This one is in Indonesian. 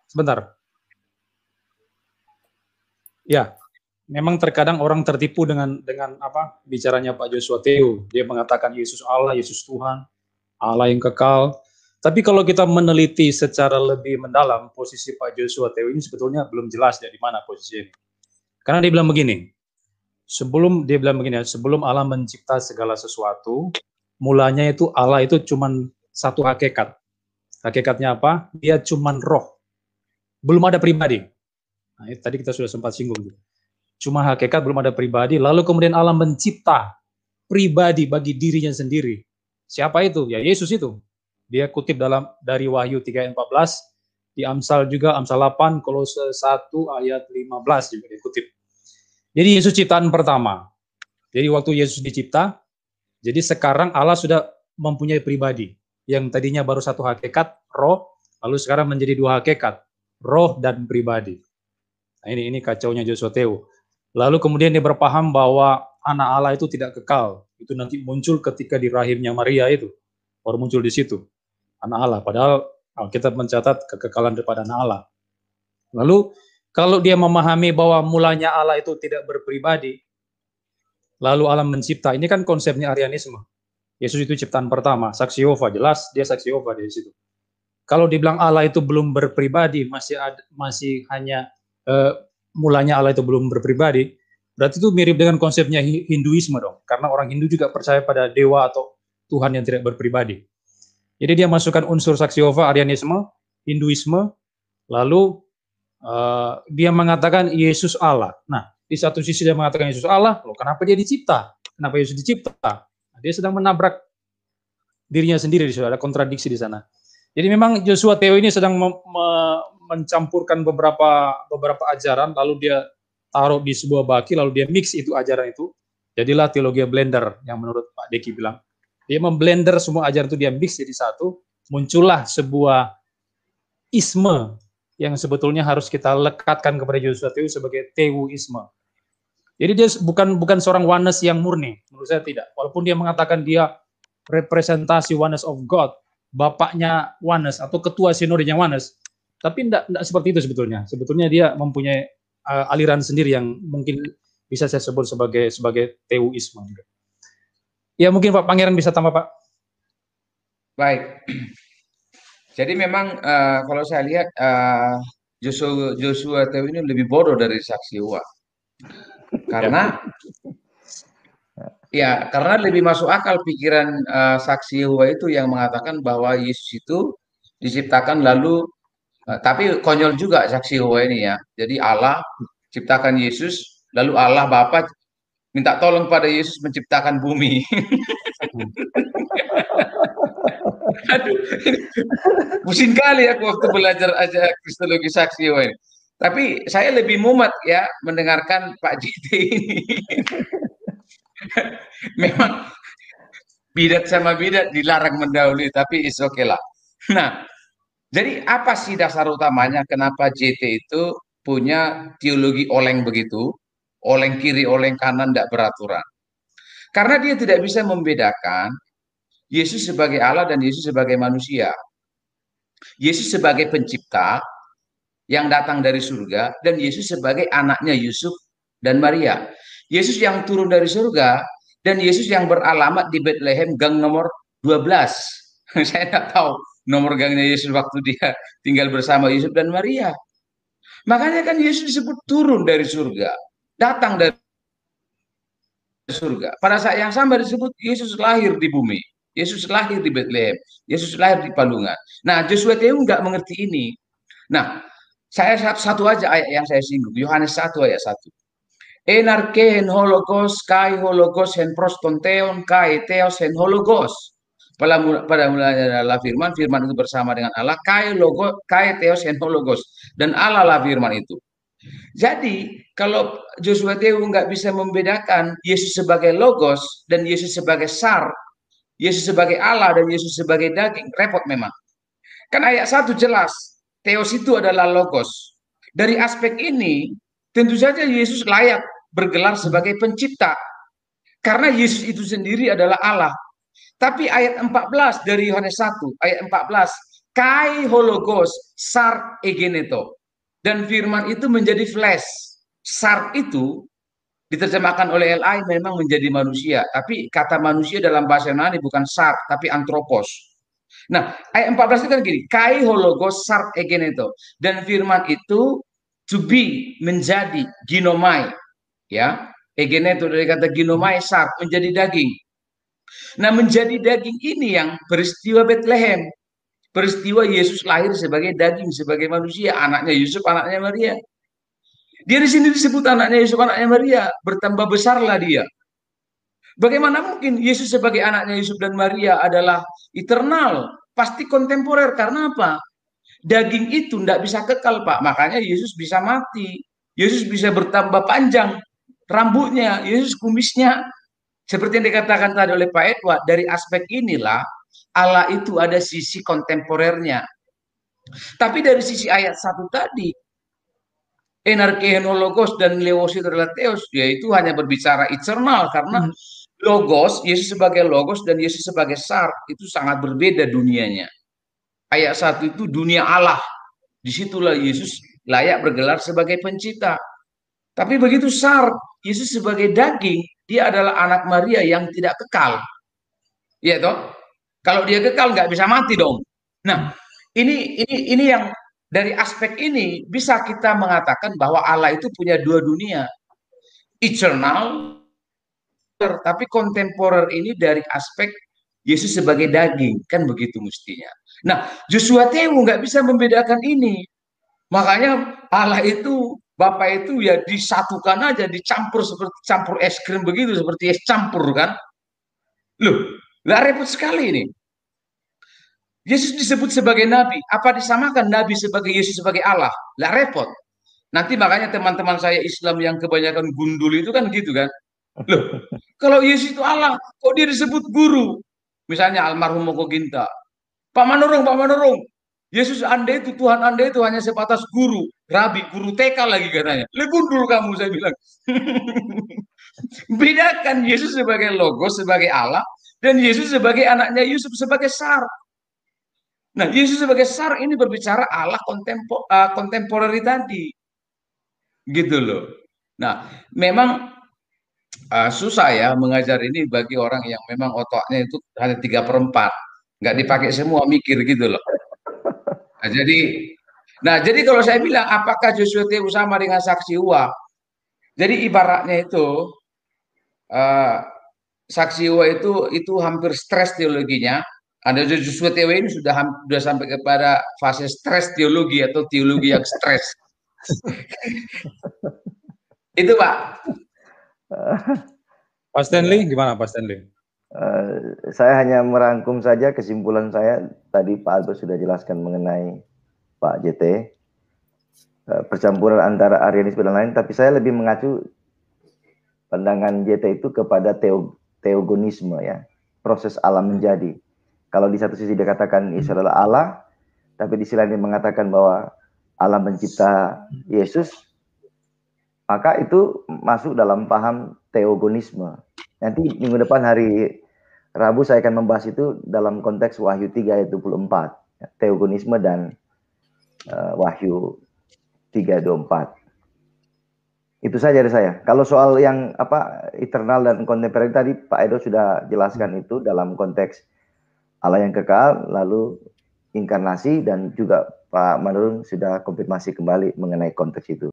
Sebentar. Ya, memang terkadang orang tertipu dengan apa bicaranya Pak Joshua Theo. Dia mengatakan Yesus Allah, Yesus Tuhan, Allah yang kekal. Tapi kalau kita meneliti secara lebih mendalam, posisi Pak Joshua Theo ini sebetulnya belum jelas dari mana posisinya. Karena dia bilang begini, sebelum Allah mencipta segala sesuatu, mulanya itu Allah itu cuman satu hakikat. Hakikatnya apa? Dia cuman roh. Belum ada pribadi. Nah, tadi kita sudah sempat singgung. Cuma hakikat, belum ada pribadi. Lalu kemudian Allah mencipta pribadi bagi dirinya sendiri. Siapa itu? Ya Yesus itu. Dia kutip dari Wahyu 3 ayat 14, di Amsal juga, Amsal 8, Kolose 1 ayat 15 juga dikutip. Jadi Yesus ciptaan pertama. Jadi waktu Yesus dicipta, jadi sekarang Allah sudah mempunyai pribadi. Yang tadinya baru satu hakikat, roh, lalu sekarang menjadi dua hakikat, roh dan pribadi. Nah, ini kacaunya Joshua Theo. Lalu kemudian dia berpaham bahwa anak Allah itu tidak kekal. Itu nanti muncul ketika di rahimnya Maria itu. Baru muncul di situ. Anak Allah. Padahal Alkitab mencatat kekekalan daripada anak Allah. Lalu kalau dia memahami bahwa mulanya Allah itu tidak berpribadi, lalu Allah mencipta. Ini kan konsepnya Arianisme. Yesus itu ciptaan pertama. Saksi Yehova, jelas dia saksi Yehova di situ. Kalau dibilang Allah itu belum berpribadi, masih hanya mulanya Allah itu belum berpribadi, berarti itu mirip dengan konsepnya Hinduisme dong, karena orang Hindu juga percaya pada dewa atau Tuhan yang tidak berpribadi. Jadi dia masukkan unsur saksi Yehova, Arianisme, Hinduisme, lalu dia mengatakan Yesus Allah. Nah, di satu sisi dia mengatakan Yesus Allah, loh kenapa dia dicipta? Kenapa Yesus dicipta? Nah, dia sedang menabrak dirinya sendiri, ada kontradiksi di sana. Jadi memang Joshua Theo ini sedang mencampurkan beberapa ajaran, lalu dia taruh di sebuah baki, lalu dia mix itu ajaran itu, jadilah teologi blender yang menurut Pak Deki bilang. Dia memblender semua ajaran itu, dia mix jadi satu, muncullah sebuah isme yang sebetulnya harus kita lekatkan kepada Joshua Theo sebagai Theoisme. Jadi dia bukan seorang oneness yang murni, menurut saya tidak. Walaupun dia mengatakan dia representasi oneness of God, bapaknya oneness atau ketua sinodenya oneness, tapi tidak seperti itu sebetulnya. Sebetulnya dia mempunyai aliran sendiri yang mungkin bisa saya sebut sebagai Theoisme. Ya mungkin Pak Pangeran bisa tambah Pak. Baik. Jadi memang kalau saya lihat Joshua Theo ini lebih bodoh dari saksi Yehova. Karena lebih masuk akal pikiran saksi Yehova itu yang mengatakan bahwa Yesus itu diciptakan lalu tapi konyol juga saksi Yehova ini ya. Jadi Allah ciptakan Yesus, lalu Allah Bapa minta tolong pada Yesus menciptakan bumi. Aduh, pusing kali aku waktu belajar aja Kristologi saksi Yehova ini. Tapi saya lebih mumet ya mendengarkan Pak JT ini. Memang bidat sama bidat dilarang mendahului, tapi is okay lah. Nah, jadi apa sih dasar utamanya kenapa JT itu punya teologi oleng begitu, oleng kiri, oleng kanan, tidak beraturan? Karena dia tidak bisa membedakan Yesus sebagai Allah dan Yesus sebagai manusia. Yesus sebagai pencipta yang datang dari surga dan Yesus sebagai anaknya Yusuf dan Maria. Yesus yang turun dari surga dan Yesus yang beralamat di Bethlehem gang nomor 12. Saya tidak tahu nomor gangnya Yesus waktu dia tinggal bersama Yusuf dan Maria. Makanya kan Yesus disebut turun dari surga, datang dari surga. Pada saat yang sama disebut Yesus lahir di bumi. Yesus lahir di Bethlehem. Yesus lahir di Palungan. Nah, Joshua Theo nggak mengerti ini. Nah, saya satu aja ayat yang saya singgung. Yohanes 1 ayat 1. Enarke en hologos, kai hologos en prostonteon, kai theos en hologos. Pada mulanya adalah firman, firman itu bersama dengan Allah, kai theos en hologos. Dan Allah lah firman itu. Jadi kalau Joshua Theo nggak bisa membedakan Yesus sebagai logos dan Yesus sebagai sar, Yesus sebagai Allah dan Yesus sebagai daging, repot memang. Kan ayat 1 jelas, Theos itu adalah logos. Dari aspek ini, tentu saja Yesus layak bergelar sebagai pencipta. Karena Yesus itu sendiri adalah Allah. Tapi ayat 14 dari Yohanes 1, ayat 14, kai hologos sar egeneto. Dan firman itu menjadi flesh. Sar itu diterjemahkan oleh LI memang menjadi manusia, tapi kata manusia dalam bahasa Yunani bukan sar, tapi antropos. Nah, ayat 14 itu kan gini, kai hologos sar egeneto. Dan firman itu to be, menjadi, ginomai. Ya, egeneto dari kata ginomai, sar, menjadi daging. Nah, menjadi daging ini yang peristiwa Bethlehem. Peristiwa Yesus lahir sebagai daging, sebagai manusia, anaknya Yusuf, anaknya Maria. Dia di sini disebut anaknya Yusuf, anaknya Maria, bertambah besarlah dia. Bagaimana mungkin Yesus sebagai anaknya Yusuf dan Maria adalah eternal, pasti kontemporer, karena apa? Daging itu tidak bisa kekal, Pak. Makanya Yesus bisa mati. Yesus bisa bertambah panjang rambutnya, Yesus kumisnya. Seperti yang dikatakan tadi oleh Pak Edward, dari aspek inilah Allah itu ada sisi kontemporernya. Tapi dari sisi ayat 1 tadi, enarkehenologos dan leosis adalah theos, yaitu hanya berbicara eternal, karena logos, Yesus sebagai logos dan Yesus sebagai sar, itu sangat berbeda dunianya. Ayat 1 itu dunia Allah. Disitulah Yesus layak bergelar sebagai pencipta. Tapi begitu sar, Yesus sebagai daging, dia adalah anak Maria yang tidak kekal. Iya toh? Kalau dia kekal nggak bisa mati dong. Nah, ini yang dari aspek ini bisa kita mengatakan bahwa Allah itu punya dua dunia. Eternal, tapi kontemporer ini dari aspek Yesus sebagai daging, kan begitu mestinya. Nah, Joshua Tewu nggak bisa membedakan ini. Makanya Allah itu, Bapa itu ya disatukan aja, dicampur seperti campur es krim begitu, seperti es campur kan. Loh, nggak repot sekali ini. Yesus disebut sebagai nabi. Apa disamakan nabi sebagai Yesus sebagai Allah? Nggak repot. Nanti makanya teman-teman saya Islam yang kebanyakan gundul itu kan gitu kan. Loh, kalau Yesus itu Allah, kok dia disebut guru? Misalnya almarhum Moko Ginta. Pak Manurung. Yesus Anda itu, Tuhan Anda itu hanya sebatas guru, rabi, guru TK lagi katanya. Legundul kamu, saya bilang. Bedakan Yesus sebagai logos, sebagai Allah, dan Yesus sebagai anaknya Yusuf, sebagai sar. Nah, Yesus sebagai sar ini berbicara Allah kontemporari tadi. Gitu loh. Nah, memang susah ya mengajar ini bagi orang yang memang otaknya itu hanya 3/4. Nggak dipakai semua, mikir gitu loh. Nah, jadi kalau saya bilang apakah Joshua Tewu sama dengan saksi Uwa? Jadi ibaratnya itu saksi Uwa itu hampir stres teologinya. Ada Joshua Tewu ini sudah sampai kepada fase stres teologi atau teologi yang stres. Itu Pak. Pak Stanley, gimana Pak Stanley? Saya hanya merangkum saja kesimpulan saya. Tadi Pak Aldo sudah jelaskan mengenai Pak JT, percampuran antara Arianisme dan lain, tapi saya lebih mengacu pandangan JT itu kepada teogonisme ya, proses Allah menjadi. Kalau di satu sisi dikatakan Yesus adalah Allah, tapi di sisi lain dia mengatakan bahwa Allah mencipta Yesus, maka itu masuk dalam paham teogonisme. Nanti minggu depan hari Rabu saya akan membahas itu dalam konteks Wahyu 3 ayat 24. Teogonisme dan Wahyu 3:24. Itu saja dari saya. Kalau soal yang eternal dan kontemporer tadi Pak Edo sudah jelaskan itu dalam konteks Allah yang kekal, lalu inkarnasi, dan juga Pak Manurung sudah konfirmasi kembali mengenai konteks itu.